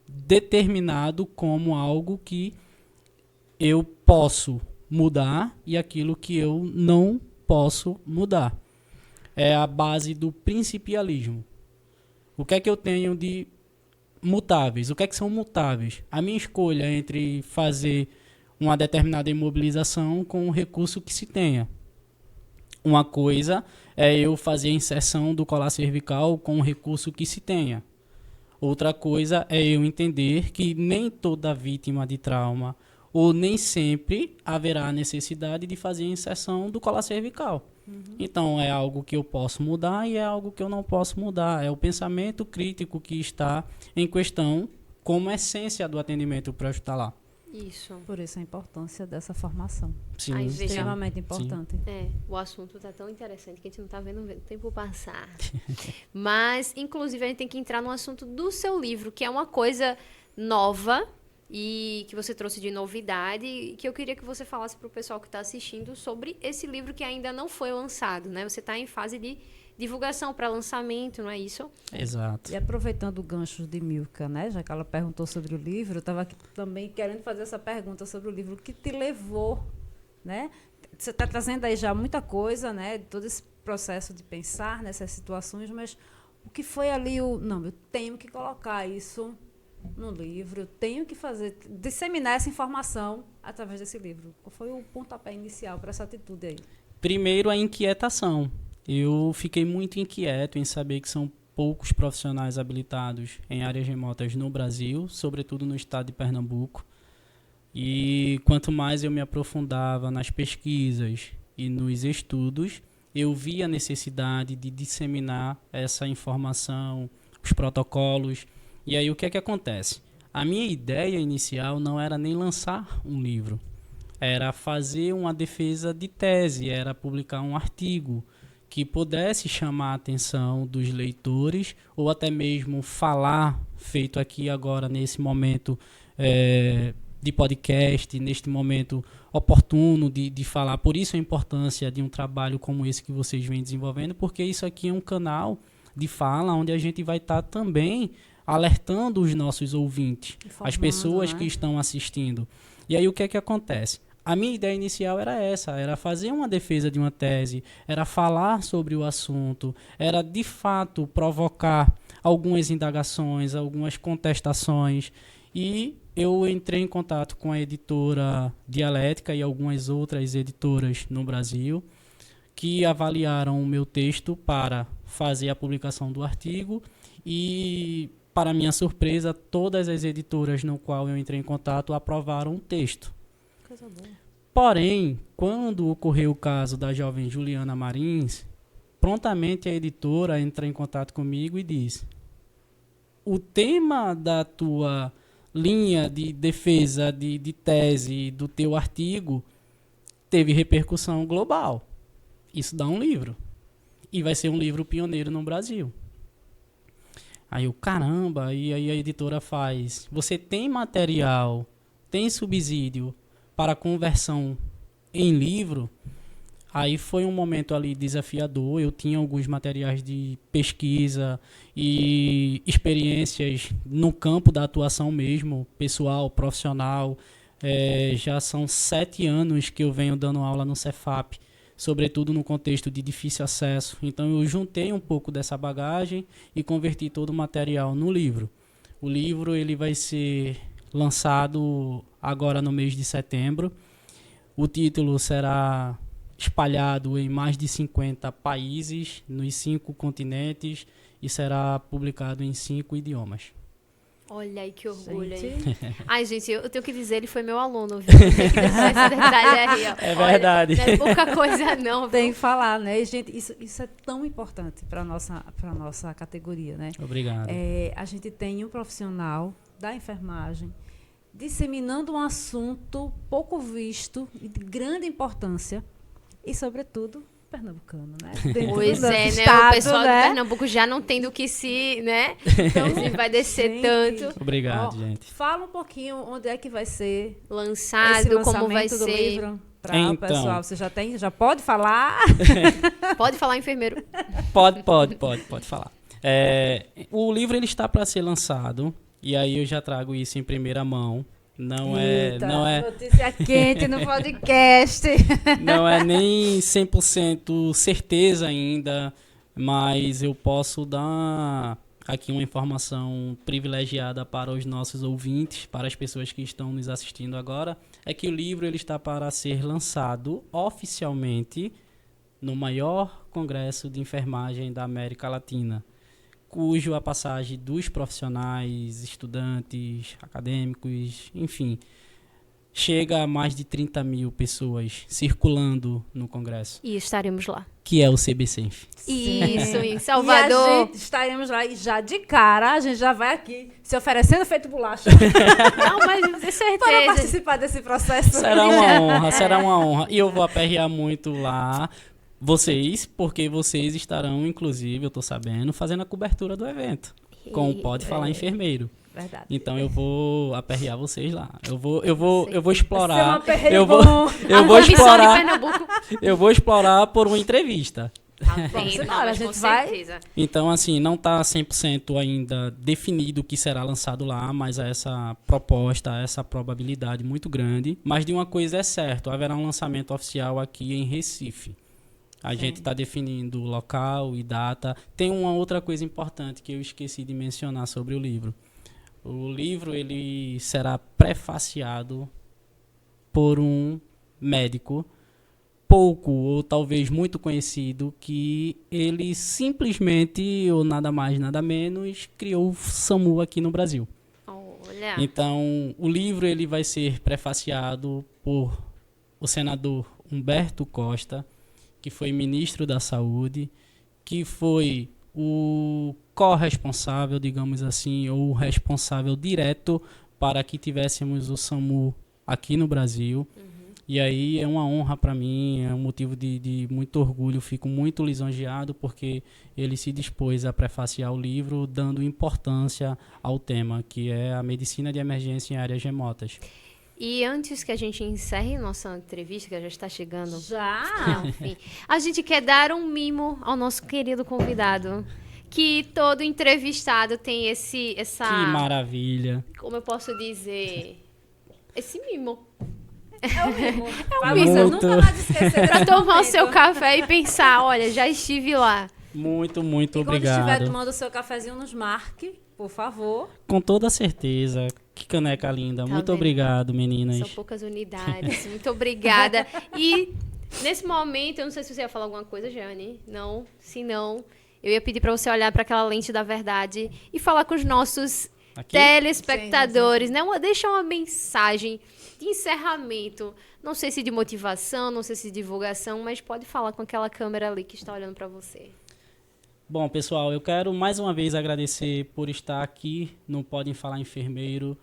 determinado como algo que eu posso mudar e aquilo que eu não posso mudar. É a base do principialismo. O que é que eu tenho de mutáveis? O que é que são mutáveis? A minha escolha entre fazer uma determinada imobilização com o recurso que se tenha. Uma coisa é eu fazer a inserção do colar cervical com o recurso que se tenha. Outra coisa é eu entender que nem toda vítima de trauma ou nem sempre haverá necessidade de fazer a inserção do colar cervical. Então, é algo que eu posso mudar e é algo que eu não posso mudar. É o pensamento crítico que está em questão como essência do atendimento pré-hospitalar. Isso. Por isso a importância dessa formação. Sim, Aí, veja, Extremamente importante. O assunto está tão interessante que a gente não está vendo o tempo passar. Mas, inclusive, a gente tem que entrar no assunto do seu livro, que é uma coisa nova e que você trouxe de novidade, e que eu queria que você falasse para o pessoal que está assistindo sobre esse livro que ainda não foi lançado, né? Você está em fase de divulgação para lançamento, não é isso? Exato. E aproveitando o gancho de Milka, né, já que ela perguntou sobre o livro, eu estava aqui também querendo fazer essa pergunta sobre o livro. O que te levou, né? Você está trazendo aí já muita coisa, né, de todo esse processo de pensar nessas situações, mas o que foi ali não, eu tenho que colocar isso no livro, eu tenho que disseminar essa informação através desse livro. Qual foi o pontapé inicial para essa atitude aí? Primeiro, a inquietação. Eu fiquei muito inquieto em saber que são poucos profissionais habilitados em áreas remotas no Brasil, sobretudo no estado de Pernambuco. E quanto mais eu me aprofundava nas pesquisas e nos estudos, eu via a necessidade de disseminar essa informação, os protocolos. E aí o que é que acontece? A minha ideia inicial não era nem lançar um livro, era fazer uma defesa de tese, era publicar um artigo que pudesse chamar a atenção dos leitores ou até mesmo falar, feito aqui agora nesse momento de podcast, neste momento oportuno de falar. Por isso a importância de um trabalho como esse que vocês vêm desenvolvendo, porque isso aqui é um canal de fala onde a gente vai estar também alertando os nossos ouvintes, as pessoas que estão assistindo. E aí o que é que acontece? A minha ideia inicial era essa, era fazer uma defesa de uma tese, era falar sobre o assunto, era de fato provocar algumas indagações, algumas contestações. E eu entrei em contato com a editora Dialética e algumas outras editoras no Brasil que avaliaram o meu texto para fazer a publicação do artigo e, para minha surpresa, todas as editoras no qual eu entrei em contato aprovaram o texto. Porém, quando ocorreu o caso da jovem Juliana Marins, prontamente a editora entra em contato comigo e diz: o tema da tua linha de defesa, de tese, do teu artigo, teve repercussão global. Isso dá um livro. E vai ser um livro pioneiro no Brasil. Aí eu, caramba, e aí a editora faz: você tem material, tem subsídio para conversão em livro? Aí foi um momento ali desafiador. Eu tinha alguns materiais de pesquisa e experiências no campo da atuação mesmo, pessoal, profissional. Já são 7 anos que eu venho dando aula no Cefap, sobretudo no contexto de difícil acesso. Então eu juntei um pouco dessa bagagem e converti todo o material no livro. O livro ele vai ser lançado agora no mês de setembro. O título será espalhado em mais de 50 países, nos 5 continentes, e será publicado em 5 idiomas. Olha aí que orgulho, Gente. hein? Ai, gente, eu tenho que dizer, ele foi meu aluno, viu? Tem que deixar esse detalhe aí, ó. É verdade. Olha, não é pouca coisa não, viu? Tem que falar, né? Gente, isso é tão importante para a nossa categoria, né? Obrigado. A gente tem um profissional da enfermagem disseminando um assunto pouco visto e de grande importância e, sobretudo, pernambucano, né? Dentro Pois do é, né? estado, O pessoal né? de Pernambuco já não tem do que se, né? Então, assim, vai descer Gente, tanto. Obrigado, Ó, gente. Fala um pouquinho onde é que vai ser esse Lançado, como vai lançamento do ser. livro para o Então. pessoal. Você já pode falar? Pode falar, enfermeiro. Pode falar. O livro ele está para ser lançado, e aí eu já trago isso em primeira mão. Não é Notícia quente no podcast. não é nem 100% certeza ainda, mas eu posso dar aqui uma informação privilegiada para os nossos ouvintes, para as pessoas que estão nos assistindo agora, é que o livro ele está para ser lançado oficialmente no maior congresso de enfermagem da América Latina, cujo a passagem dos profissionais, estudantes, acadêmicos, enfim, chega a mais de 30 mil pessoas circulando no congresso, E estaremos lá. que é o CBCenf. Isso, em E a Salvador. gente estaremos lá e já de cara a gente já vai aqui se oferecendo feito bolacha Não, mas de para certeza. participar desse processo. Será uma honra. E eu vou aperrear muito lá vocês, porque vocês estarão, inclusive, eu tô sabendo, fazendo a cobertura do evento, com o Pode Falar Enfermeiro. Verdade. Então eu vou aperrear vocês lá. Eu vou Vai ser um explorar. aperreio Eu bom. vou A comissão de explorar. Pernambuco. Eu vou explorar por uma entrevista. Tá Vamos vendo? embora, Mas a com gente vai- certeza. Então, assim, não está 100% ainda definido o que será lançado lá, mas há essa proposta, essa probabilidade muito grande. Mas de uma coisa é certo, haverá um lançamento oficial aqui em Recife. A gente está definindo local e data. Tem uma outra coisa importante que eu esqueci de mencionar sobre o livro. O livro ele será prefaciado por um médico pouco ou talvez muito conhecido, que ele simplesmente, ou nada mais nada menos, criou o SAMU aqui no Brasil. Olha. Então, o livro ele vai ser prefaciado por o senador Humberto Costa, que foi ministro da Saúde, que foi o corresponsável, digamos assim, ou o responsável direto para que tivéssemos o SAMU aqui no Brasil. E aí é uma honra para mim, é um motivo de muito orgulho, fico muito lisonjeado porque ele se dispôs a prefaciar o livro dando importância ao tema, que é a medicina de emergência em áreas remotas. E antes que a gente encerre nossa entrevista, que já está chegando Já? ao fim, a gente quer dar um mimo ao nosso querido convidado. Que todo entrevistado tem essa... Que maravilha! Como eu posso dizer? Esse mimo. É o mimo. Pra mimo. você nunca mais esquecer desse Pra tomar o momento. seu café e pensar, olha, já estive lá. Muito E quando estiver obrigado. tomando o seu cafezinho, nos marque, por favor. Com toda certeza. Que caneca linda. Tá Muito vendo? obrigado, meninas. São poucas unidades. Muito obrigada. E nesse momento, eu não sei se você ia falar alguma coisa, Jane. Não. Se não, eu ia pedir para você olhar para aquela lente da verdade e falar com os nossos Aqui? telespectadores, né? Deixa uma mensagem de encerramento. Não sei se de motivação, não sei se de divulgação, mas pode falar com aquela câmera ali que está olhando para você. Bom, pessoal, eu quero mais uma vez agradecer por estar aqui no Podem Falar Enfermeiro.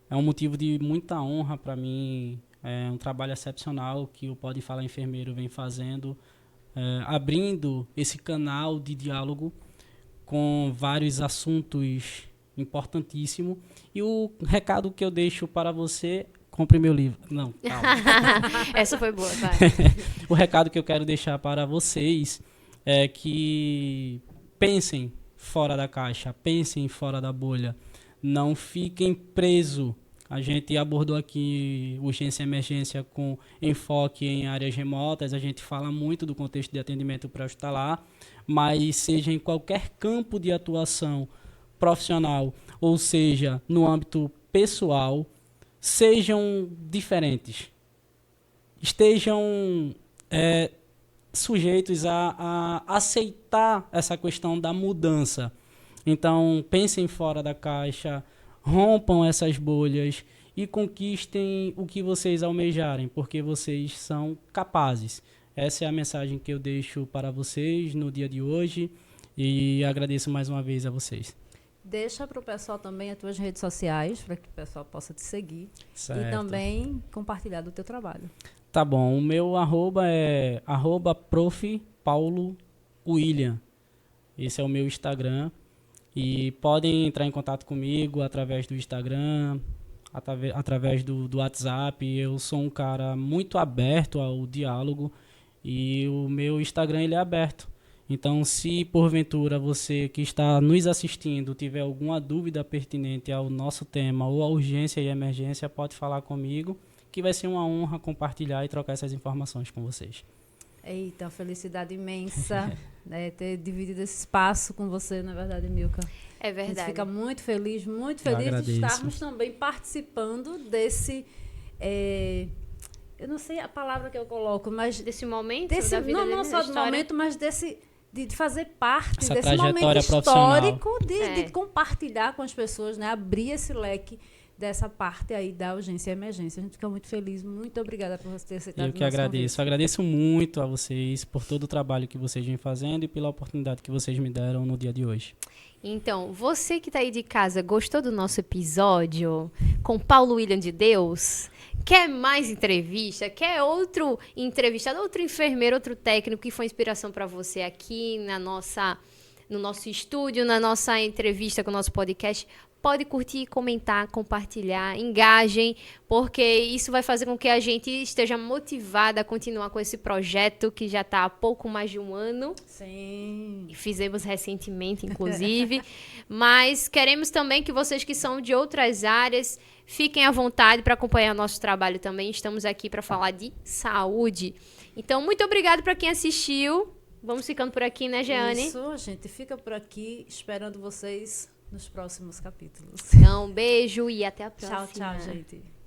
É um motivo de muita honra para mim. É um trabalho excepcional que o Podem Falar Enfermeiro vem fazendo, abrindo esse canal de diálogo com vários assuntos importantíssimos. E o recado que eu deixo para você... Compre meu livro. Não, calma. Essa foi boa, vai. O recado que eu quero deixar para vocês é que pensem fora da caixa, pensem fora da bolha. Não fiquem presos. A gente abordou aqui urgência e emergência com enfoque em áreas remotas. A gente fala muito do contexto de atendimento pré-hospitalar, mas seja em qualquer campo de atuação profissional, ou seja, no âmbito pessoal, sejam diferentes. Estejam sujeitos a aceitar essa questão da mudança. Então, pensem fora da caixa, rompam essas bolhas e conquistem o que vocês almejarem, porque vocês são capazes. Essa é a mensagem que eu deixo para vocês no dia de hoje e agradeço mais uma vez a vocês. Deixa para o pessoal também as tuas redes sociais, para que o pessoal possa te seguir. Certo. E também compartilhar do teu trabalho. Tá bom, o meu arroba é @prof.paulo_william. Esse é o meu Instagram. E podem entrar em contato comigo através do Instagram, através do WhatsApp. Eu sou um cara muito aberto ao diálogo e o meu Instagram ele é aberto. Então, se porventura você que está nos assistindo tiver alguma dúvida pertinente ao nosso tema ou à urgência e emergência, pode falar comigo, que vai ser uma honra compartilhar e trocar essas informações com vocês. Eita, felicidade imensa, né, ter dividido esse espaço com você, na verdade, Milka. É A verdade. gente fica muito feliz de agradeço. estarmos também participando desse... eu não sei a palavra que eu coloco, mas... Desse momento Desse, da vida não dele, só da do história. momento, mas de fazer parte Essa desse momento trajetória histórico profissional. de compartilhar com as pessoas, né? Abrir esse leque dessa parte aí da urgência e emergência. A gente fica muito feliz. Muito obrigada por você ter aceitado Eu o que nosso agradeço. convite. Agradeço muito a vocês por todo o trabalho que vocês vêm fazendo e pela oportunidade que vocês me deram no dia de hoje. Então, você que está aí de casa, gostou do nosso episódio com Paulo William de Deus? Quer mais entrevista? Quer outro entrevistado, outro enfermeiro, outro técnico que foi inspiração para você aqui no nosso estúdio, na nossa entrevista com o nosso podcast? Pode curtir, comentar, compartilhar, engajem, porque isso vai fazer com que a gente esteja motivada a continuar com esse projeto que já está há pouco mais de um ano. Sim. Fizemos recentemente, inclusive. Mas queremos também que vocês que são de outras áreas fiquem à vontade para acompanhar nosso trabalho também. Estamos aqui para falar de saúde. Então, muito obrigado para quem assistiu. Vamos ficando por aqui, né, Jeane? Isso, a gente fica por aqui esperando vocês nos próximos capítulos. Então, um beijo e até a próxima. Tchau, tchau, gente.